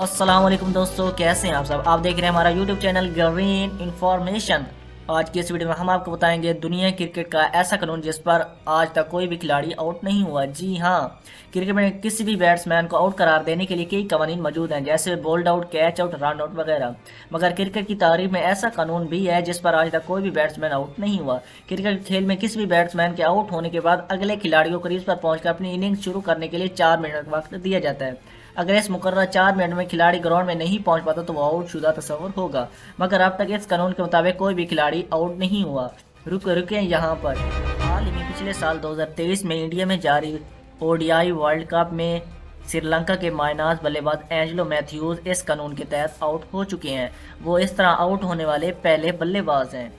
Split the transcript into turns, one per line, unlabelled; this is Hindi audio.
अस्सलाम वालेकुम दोस्तों, कैसे हैं आप सब। आप देख रहे हैं हमारा यूट्यूब चैनल ग्रीन इन्फॉर्मेशन। आज की इस वीडियो में हम आपको बताएंगे दुनिया क्रिकेट का ऐसा कानून जिस पर आज तक कोई भी खिलाड़ी आउट नहीं हुआ। जी हाँ, क्रिकेट में किसी भी बैट्समैन को आउट करार देने के लिए कई कवानीन मौजूद हैं, जैसे bold out, catch out, run out वगैरह। मगर क्रिकेट की तारीख में ऐसा कानून भी है जिस पर आज तक कोई भी बैट्समैन आउट नहीं हुआ। क्रिकेट खेल में किसी भी बैट्समैन के आउट होने के बाद अगले खिलाड़ी को क्रीज पर पहुंचकर अपनी इनिंग्स शुरू करने के लिए 4 मिनट का वक्त दिया जाता है। अगर इस मुकर्रर 4 मिनट में खिलाड़ी ग्राउंड में नहीं पहुंच पाता तो वो आउट शुदा तस्वर होगा। मगर अब तक इस कानून के मुताबिक कोई भी खिलाड़ी आउट नहीं हुआ। रुके यहाँ पर। हाल ही में पिछले साल 2023 में इंडिया में जारी ओडीआई वर्ल्ड कप में श्रीलंका के मायनाज बल्लेबाज एंजेलो मैथ्यूज इस कानून के तहत आउट हो चुके हैं। वो इस तरह आउट होने वाले पहले बल्लेबाज हैं।